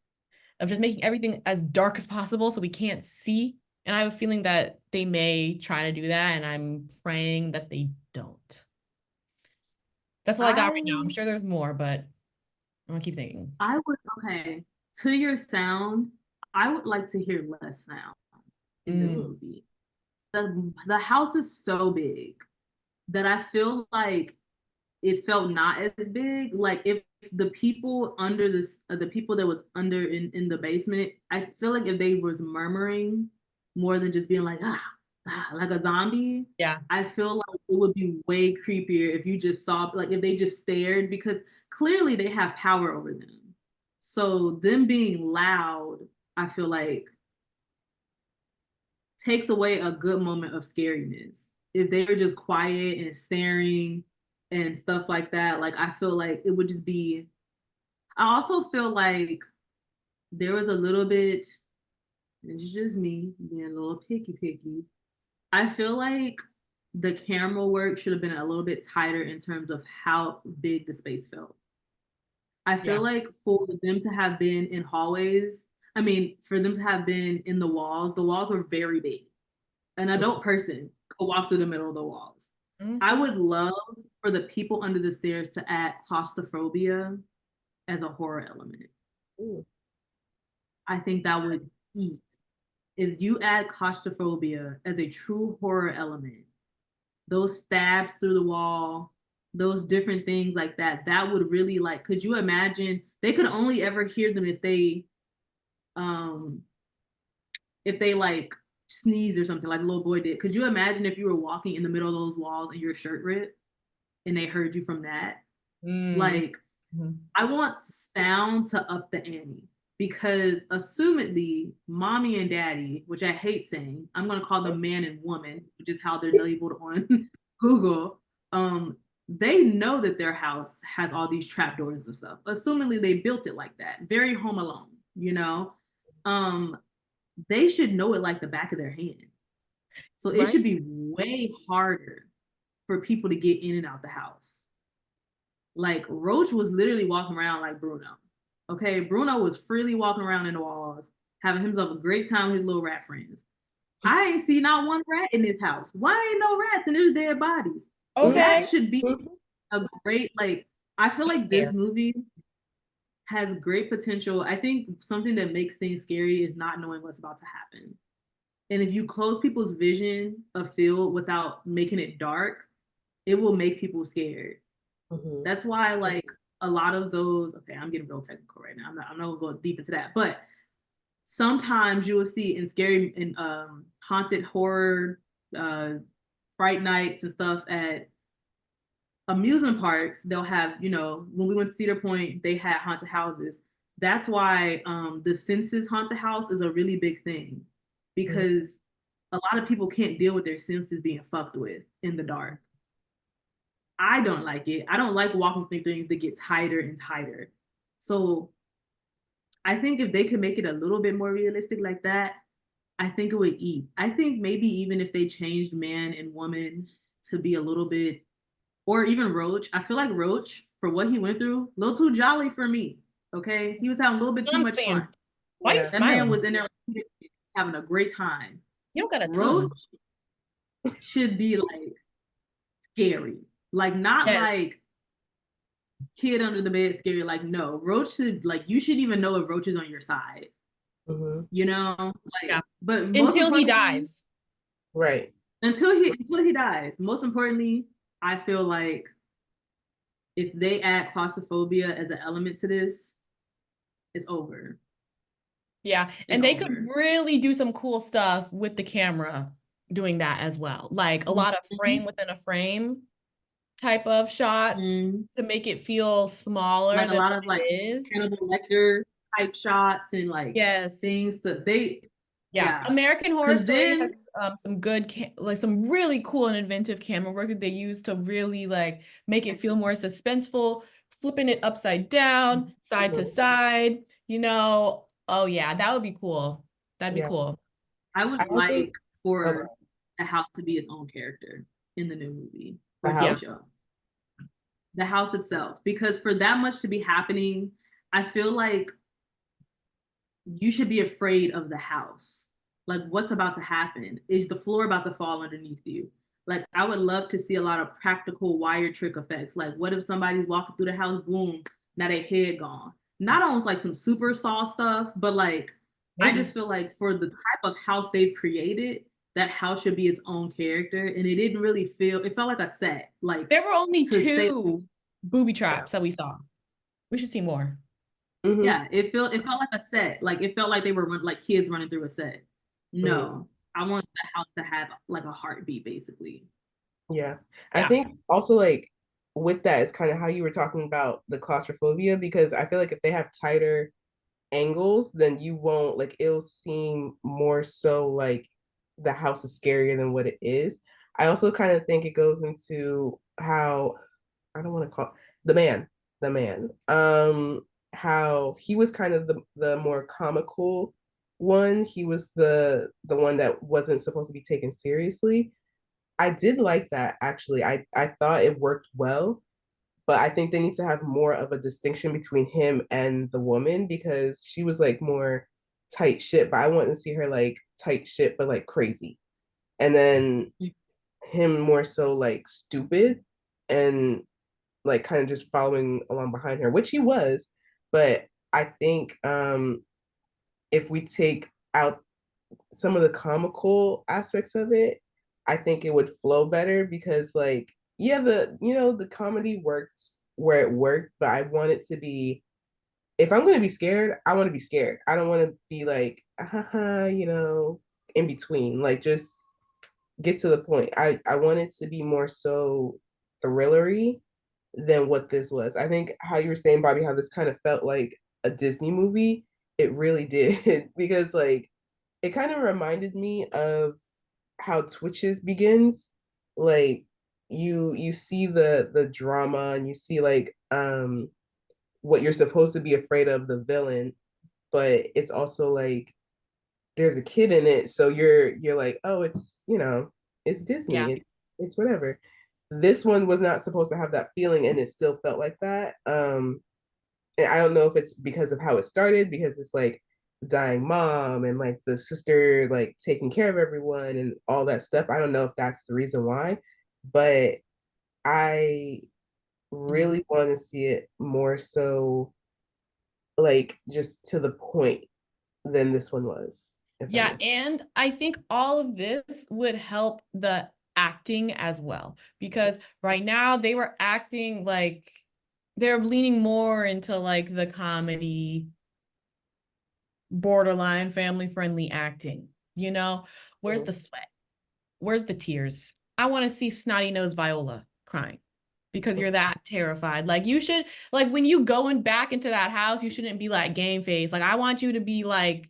of just making everything as dark as possible so we can't see. And I have a feeling that they may try to do that, and I'm praying that they don't. That's all I got right now. I'm sure there's more, but I'm gonna keep thinking. Okay. To your sound, I would like to hear less sound in this movie. The house is so big that I feel like it felt not as big. Like if the people under the people that was under in the basement, I feel like if they was murmuring more than just being like like a zombie. Yeah. I feel like it would be way creepier if you just saw, like if they just stared, because clearly they have power over them. So them being loud, I feel like takes away a good moment of scariness. If they were just quiet and staring and stuff like that, like I feel like it would just be. I also feel like there was a little bit, it's just me being a little picky. I feel like the camera work should have been a little bit tighter in terms of how big the space felt. I feel like for them to have been in hallways, I mean, for them to have been in the walls were very big. An adult person could walk through the middle of the walls. I would love for the people under the stairs to add claustrophobia as a horror element. I think that would eat. If you add claustrophobia as a true horror element, those stabs through the wall, those different things like that, that would really like, could you imagine? They could only ever hear them if they like sneeze or something like the little boy did. Could you imagine if you were walking in the middle of those walls and your shirt ripped and they heard you from that? Like, I want sound to up the ante. because assumedly mommy and daddy, which I hate saying, I'm going to call them man and woman, which is how they're labeled on Google. They know that their house has all these trapdoors and stuff. Assumedly they built it like that, very Home Alone, you know. They should know it like the back of their hand. So it should be way harder for people to get in and out the house. Like Roach was literally walking around like Bruno. Okay, Bruno was freely walking around in the walls, having himself a great time with his little rat friends. I ain't see not one rat in this house. Why ain't no rats and there's dead bodies? Okay. That should be a great, like, I feel like this movie has great potential. I think something that makes things scary is not knowing what's about to happen. And if you close people's vision of field without making it dark, it will make people scared. That's why, like, a lot of those, okay, I'm getting real technical right now. I'm not gonna go deep into that, but sometimes you will see in scary and haunted horror, fright nights and stuff at amusement parks, they'll have, you know, when we went to Cedar Point, they had haunted houses. That's why the Senses haunted house is a really big thing, because a lot of people can't deal with their senses being fucked with in the dark. I don't like it. I don't like walking through things that get tighter and tighter. So I think if they could make it a little bit more realistic like that, I think it would eat. I think maybe even if they changed man and woman to be a little bit, or even Roach, I feel like Roach, for what he went through, a little too jolly for me. Okay, he was having a little bit too much fun. Why are you That smiling? man was in there having a great time. You don't got a Roach should be like scary, like not like kid under the bed scary. Like no, Roach should, like, you should even know if Roach is on your side. You know, like, but until he dies. Right. Until he dies. Most importantly, I feel like if they add claustrophobia as an element to this, it's over. Yeah, and they could really do some cool stuff with the camera doing that as well. Like a lot of frame within a frame type of shots to make it feel smaller. Like a lot of like Hannibal Lecter type shots and like things that they American Horror Story has some good like some really cool and inventive camera work that they use to really like make it feel more suspenseful, flipping it upside down, side to side, you know. Oh yeah, that would be cool. That'd be cool. I would like for the house to be its own character in the new movie. The house? The house itself, because for that much to be happening, I feel like you should be afraid of the house. Like, what's about to happen? Is the floor about to fall underneath you? Like, I would love to see a lot of practical wire trick effects. Like, what if somebody's walking through the house, boom, now their head gone? Not almost like some super Saw stuff, but like, I just feel like for the type of house they've created, that house should be its own character. And it didn't really feel, it felt like a set. Like, there were only 2 booby traps that we saw. We should see more. Yeah, it felt like a set. Like it felt like they were like kids running through a set. No, I want the house to have like a heartbeat, basically. Yeah. I think also like with that is kind of how you were talking about the claustrophobia, because I feel like if they have tighter angles, then you won't, like, it'll seem more so like the house is scarier than what it is. I also kind of think it goes into how, I don't want to call the man, how he was kind of the more comical one. He was the one that wasn't supposed to be taken seriously. I did like that, actually. I thought it worked well, but I think they need to have more of a distinction between him and the woman, because she was like more tight shit, but I want to see her like tight shit but like crazy, and then him more so like stupid and like kind of just following along behind her, which he was. But I think if we take out some of the comical aspects of it, I think it would flow better, because like, yeah, the comedy worked where it worked, but I want it to be, if I'm going to be scared, I want to be scared. I don't want to be like, in between. Like, just get to the point. I want it to be more so thrillery than what this was. I think how you were saying, Bobby, how this kind of felt like a Disney movie. It really did because like it kind of reminded me of how Twitches begins. Like you see the drama and you see like what you're supposed to be afraid of, the villain, but it's also like there's a kid in it, so you're like, oh, it's it's Yeah. Disney, it's whatever. This one was not supposed to have that feeling, and it still felt like that. And I don't know if it's because of how it started, because it's like dying mom and like the sister like taking care of everyone and all that stuff. I don't know if that's the reason why, but I really want to see it more so like just to the point than this one was. If that Yeah, makes and I think all of this would help the acting as well, because right now they were acting like they're leaning more into like the comedy, borderline family friendly acting. You know, where's sense. the sweat? Where's the tears? I want to see snotty nose Viola crying because you're that terrified. Like you should, like when you going back into that house, you shouldn't be like game face. Like I want you to be like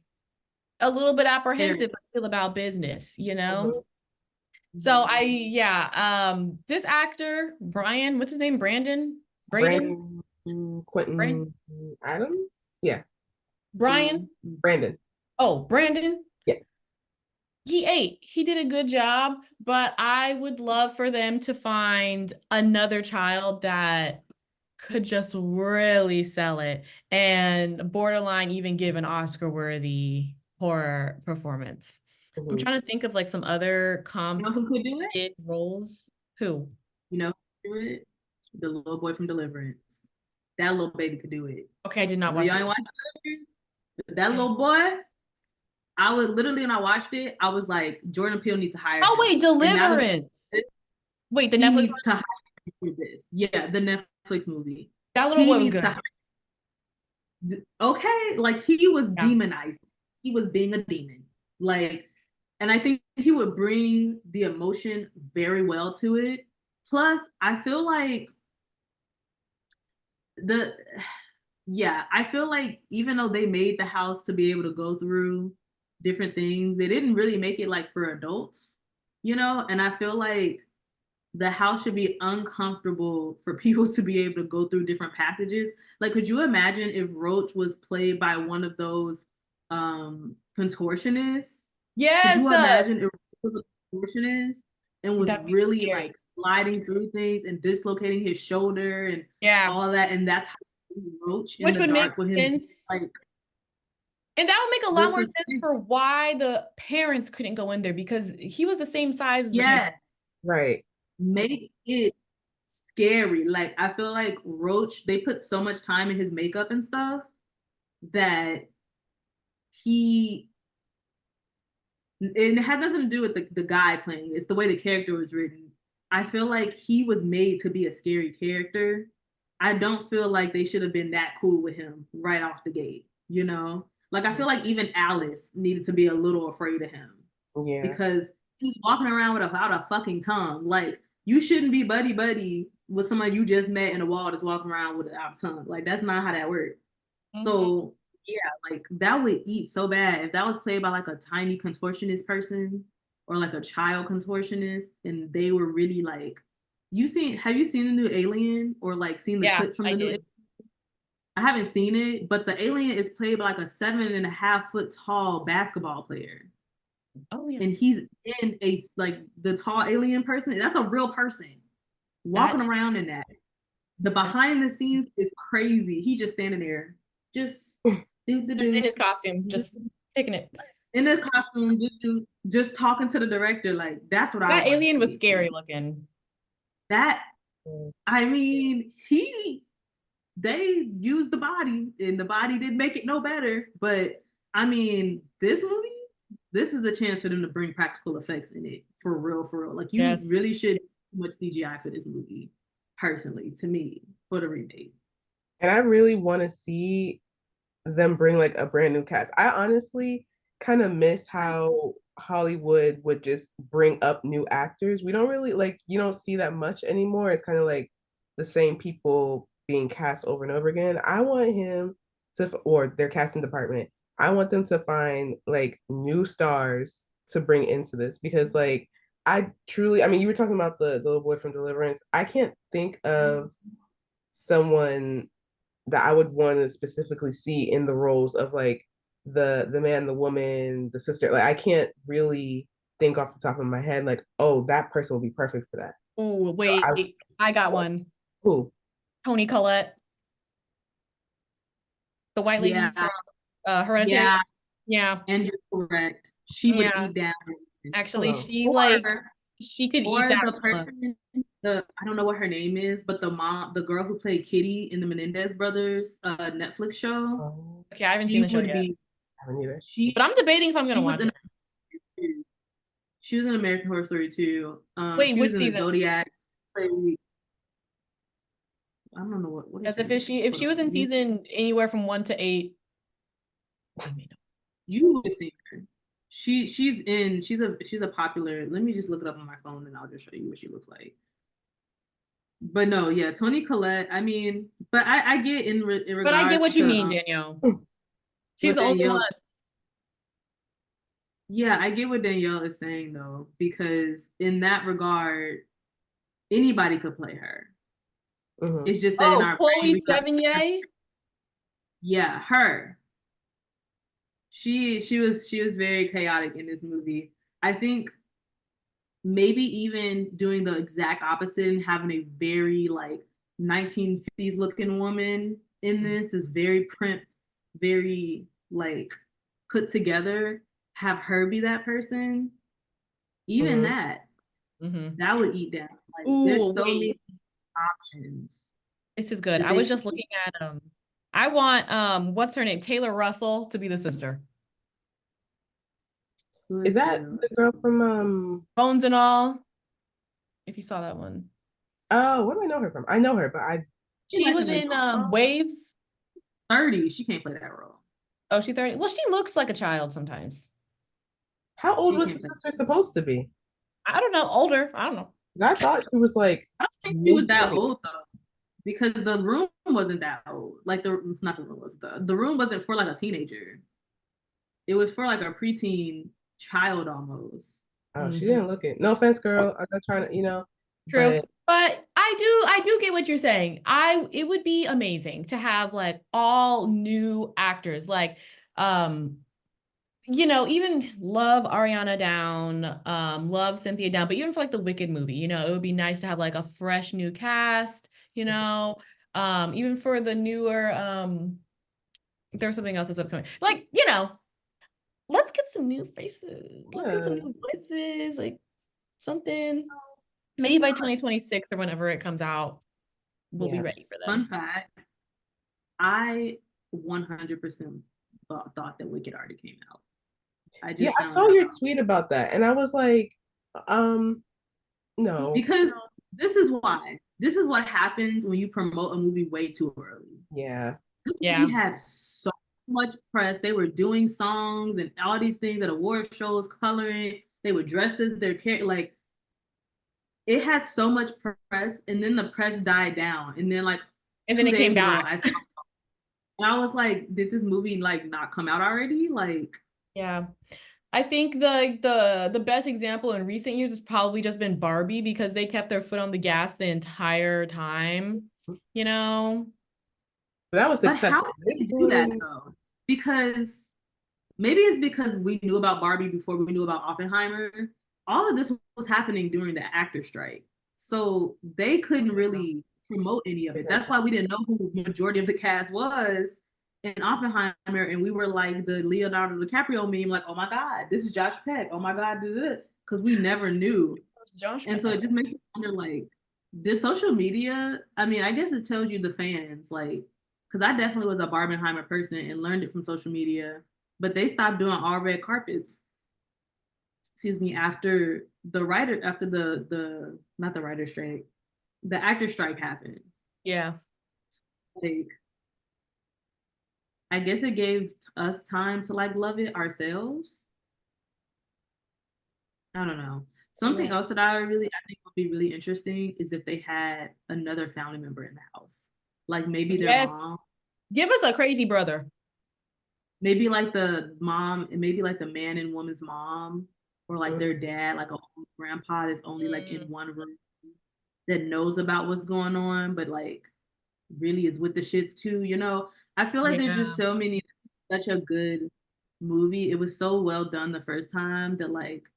a little bit Scary. apprehensive, but still about business, you know? Mhm. So yeah, this actor, Brian, what's his name? Braden? Brandon Brand Quentin Adams. Yeah, Brian? Brandon. Oh, Brandon. Yeah. He did a good job, but I would love for them to find another child that could just really sell it and borderline even give an Oscar worthy horror performance. I'm Mhm. trying to think of like some other You know who could do it? competent roles. Who? You know who could do it? The little boy from Deliverance. That little baby could do it. Okay, I did I not know watch y'all it. ain't watched Deliverance, but that little boy, I would literally when I watched it, I was like, Jordan Peele needs to hire Oh him. wait, And now that Deliverance. Wait, the he Netflix one? needs to hire him for this. Yeah, the Netflix movie. That little He boy was needs to good. hire. Okay, like he was Yeah. demonized. He was being a demon. Like, and I think he would bring the emotion very well to it. Plus, I feel like the yeah, I feel like even though they made the house to be able to go through different things, they didn't really make it like for adults, you know? And I feel like the house should be uncomfortable for people to be able to go through different passages. Like, could you imagine if Roach was played by one of those contortionists? Could Yes, you imagine if Roach was a contortionist and was that'd be really scary. like sliding through things and dislocating his shoulder and Yeah, all that? And that's how you see Roach in which the would make dark with him sense. like And that would make a lot this more is sense for why the parents couldn't go in there because he was the same size as the yeah, parents. Right. make it scary. Like I feel like Roach, they put so much time in his makeup and stuff that he it had nothing to do with the guy playing. It's the way the character was written. I feel like he was made to be a scary character. I don't feel like they should have been that cool with him right off the gate, you know? Like I feel like even Alice needed to be a little afraid of him Yeah. because he's walking around without a fucking tongue. Like you shouldn't be buddy buddy with someone you just met in a wall that's walking around without a tongue. Like that's not how that works. Mhm. So yeah, like that would eat so bad if that was played by like a tiny contortionist person or like a child contortionist, and they were really like, have you seen the new Alien or like seen the Yeah, clip from I the new? did. I haven't seen it, but the alien is played by like a 7.5 foot tall basketball player, Oh yeah, and he's in a like the tall alien person. That's a real person that walking around in that. The that behind the scenes is crazy. He just standing there, just do do just in do, his costume, just picking it. in this costume, just talking to the director. Like that's what I That want to alien was see. scary looking. That Mm. I mean, they used the body, and the body didn't make it no better. But I mean, this movie, this is the chance for them to bring practical effects in it for real, for real. Like you Yes. really should too much CGI for this movie, personally, to me, for the remake. And I really want to see them bring like a brand new cast. I honestly kind of miss how Hollywood would just bring up new actors. We don't really like you don't see that much anymore. It's kind of like the same people being cast over and over again. I want him to or their casting department I want them to find like new stars to bring into this because like I truly, I mean, you were talking about the little boy from Deliverance. I can't think of someone that I would want to specifically see in the roles of like the man, the woman, the sister. Like I can't really think off the top of my head like, oh, that person will be perfect for that. Oh, I, wait, I got one. who? Toni Collette, the white lady Yeah, from Hereditary. yeah, Yeah, and you're correct. She would yeah. eat down. Actually, Hello. she like Or she could eat or that. the person, the I don't know what her name is, but the mom, the girl who played Kitty in the Menendez Brothers Netflix show, Oh, Okay, I haven't seen she the show would yet, be I haven't either. but I'm debating if I'm she gonna was watch in it. she was in American Horror Story too. Wait, She which was in the season? Zodiac. Played, I don't know what is As her if name. if Hold she was in on. season anywhere from 1 to 8, I may know. You would see her. She's a popular. Let me just look it up on my phone and I'll just show you what she looks like. But no, yeah, Toni Collette. I mean, but I get in But I get regards what you to mean, Danielle. She's what the only Danielle. one. Yeah, I get what Danielle is saying though, because in that regard, anybody could play her. Mhm. It's just that in Oh, our brain, Chloe we got, Sevigny. yeah, her. She was very chaotic in this movie. I think maybe even doing the exact opposite and having a very like 1950s looking woman in this very print, very like put together, have her be that person, even Mhm. that would eat down. Like Ooh, there's so wait. many options This is good. that I they was could just looking at I want what's her name? Taylor Russell to be the sister. who Is is that Taylor the Russell? girl from Bones and All. If you saw that one. oh, where do I know her from? I know her, but I She She might was have been in Waves. 30. She can't play that role. Oh, she 30. Well, she looks like a child sometimes. how old She was the can't play. sister supposed to be? I don't know, older. I don't know. I thought she was like I don't think she was that mid-20s. old though, because the room wasn't that old. Like not the room was the room wasn't for like a teenager. It was for like a preteen child almost. Oh, she Mhm. didn't look it. No offense, girl. I'm not trying to, True. but But I do get what you're saying. It would be amazing to have like all new actors. Like even love Ariana Down, love Cynthia Down, but even for like the Wicked movie, it would be nice to have like a fresh new cast, even for the newer there's something else that's upcoming. Like, let's get some new faces. Let's get some yeah, new voices, like something. Maybe by 2026 or whenever it comes out, we'll be yeah. ready for Fun them. fact, I 100% thought that Wicked already came out. I Yeah, just I found saw out your tweet about that and I was like, no. because this is why. This is what happens when you promote a movie way too early. Yeah. We Yeah. had so much press. They were doing songs and all these things at award shows, coloring. They were dressed as their character. Like it had so much press, and then the press died down. And then like And then 2 it came days ago, back. I was like, did this movie like not come out already? Like, Yeah. I think the best example in recent years has probably just been Barbie because they kept their foot on the gas the entire time, you know? But that was but how successful. did they This do that one, though? Because maybe it's because we knew about Barbie before we knew about Oppenheimer. All of this was happening during the actor strike. So they couldn't really promote any of it. That's why we didn't know who the majority of the cast was in Oppenheimer. And we were like the Leonardo DiCaprio meme, like, oh my God, this is Josh Peck. Oh my God, this is it. Because we never knew. Josh And so it just makes you wonder, like, this social media, I mean, I guess it tells you the fans, like, because I definitely was a Barbenheimer person and learned it from social media, but they stopped doing all red carpets, excuse me, after the not the writer strike, the actor strike happened. Yeah. Like, I guess it gave us time to like love it ourselves. I don't know. Something else that I think would be really interesting is if they had another family member in the house, like maybe their Yes. mom. Give us a crazy brother. maybe like the mom, maybe like the man and woman's mom, or like their dad, like a old grandpa that's only like in one room that knows about what's going on, but like really is with the shits too, you know? I feel like there's Yeah. just so many, such a good movie. It was so well done the first time that like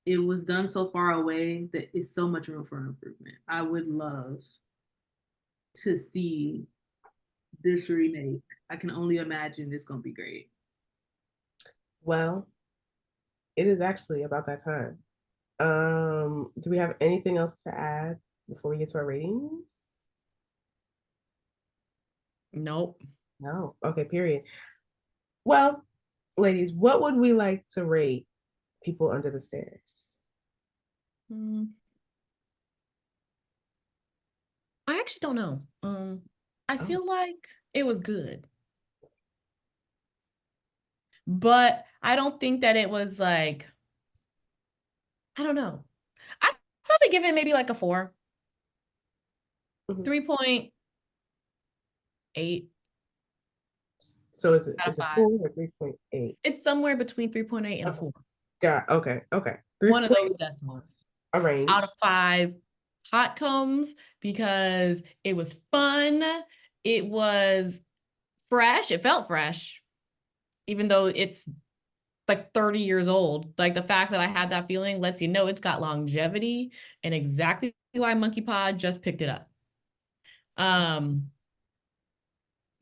it was done so far away that it's so much room for improvement. I would love to see this remake. I can only imagine it's gonna be great. Well, it is actually about that time. Do we have anything else to add before we get to our ratings? Nope. No. Okay, period. Well, ladies, what would we like to rate People Under the Stairs? I actually don't know. I Oh. feel like it was good, but I don't think that it was like, I don't know. I'd probably give it maybe like a 4, Mhm. 3.8 So is out of it 5. 4 or 3.8? It's somewhere between 3.8 and a 4. Got okay. One of 3.8 those decimals. a range. Out of 5 hot combs because it was fun. It was fresh. It felt fresh, even though it's like 30 years old. Like the fact that I had that feeling lets you know it's got longevity and exactly why Monkey Pod just picked it up.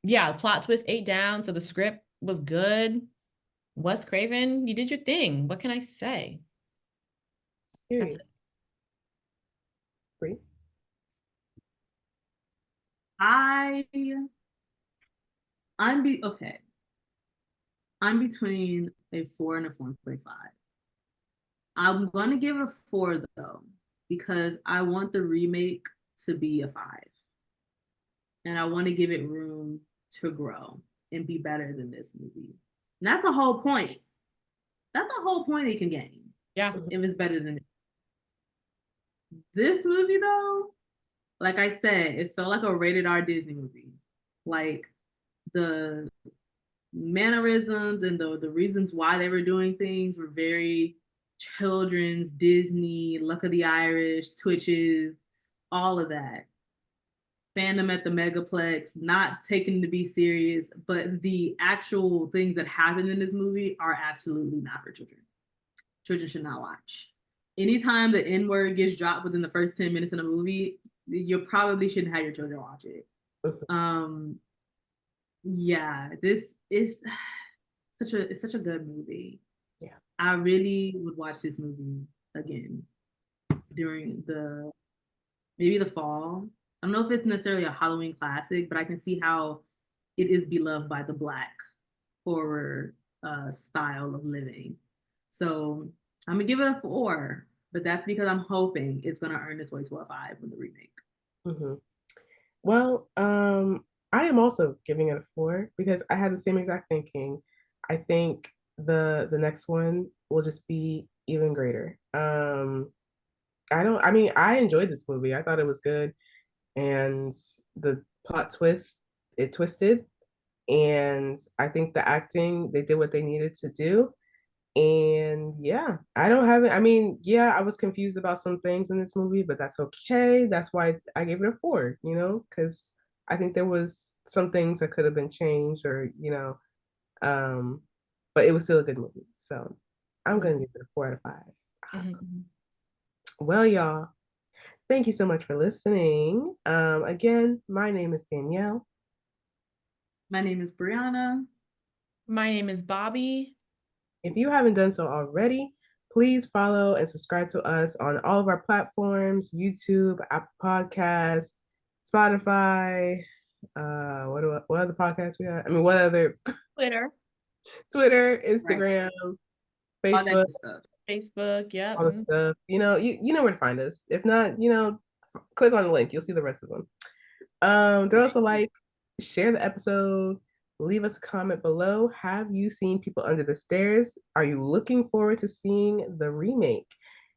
Yeah, plot twist 8 down, so the script was good. Wes Craven, you did your thing. What can I say? That's Period. it. Free. I I'm be okay. I'm between a 4 and a 4.5. I'm gonna give it a 4 though, because I want the remake to be a 5. And I want to give it room to grow and be better than this movie. And that's a whole point. That's a whole point it can gain Yeah. if it's better than it. This movie though, like I said, it felt like a rated R Disney movie. Like the mannerisms and the reasons why they were doing things were very children's Disney, Luck of the Irish, Twitches, all of that. Fandom at the Megaplex, not taken to be serious, but the actual things that happen in this movie are absolutely not for children. Children should not watch. Anytime the N word gets dropped within the first 10 minutes in a movie, you probably shouldn't have your children watch it. Yeah, this is such a good movie. Yeah. I really would watch this movie again during maybe the fall. I don't know if it's necessarily a Halloween classic, but I can see how it is beloved by the Black horror style of living. So I'm gonna give it a 4, but that's because I'm hoping it's gonna earn its way to a 5 with the remake. Mm-hmm. Well, I am also giving it a 4 because I had the same exact thinking. I think the next one will just be even greater. I mean, I enjoyed this movie. I thought it was good. And the plot twist, it twisted. And I think the acting, they did what they needed to do. And yeah, I don't have it. I mean, yeah, I was confused about some things in this movie, but that's okay. That's why I gave it a 4, because I think there was some things that could have been changed or, um, but it was still a good movie. So I'm gonna give it a 4 out of 5. Mm-hmm. Well, y'all, thank you so much for listening. Again, my name is Danielle. My name is Brianna. My name is Bobby. If you haven't done so already, please follow and subscribe to us on all of our platforms: YouTube, Apple Podcasts, Spotify. What other podcasts we have? I mean, what other Twitter. Twitter, Instagram, All that Facebook, good stuff. Facebook, yeah. all the stuff. You know where to find us. If not, click on the link. You'll see the rest of them. Throw us a like, share the episode, leave us a comment below. Have you seen People Under the Stairs? Are you looking forward to seeing the remake?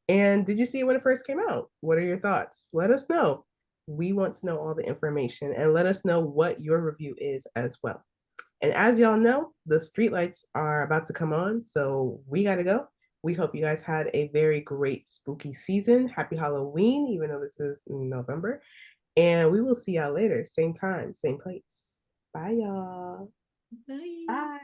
And did you see it when it first came out? What are your thoughts? Let us know. We want to know all the information and let us know what your review is as well. And as y'all know, the streetlights are about to come on, so we gotta go. We hope you guys had a very great spooky season. Happy Halloween, even though this is November. And we will see y'all later, same time, same place. Bye, y'all. Bye. Bye.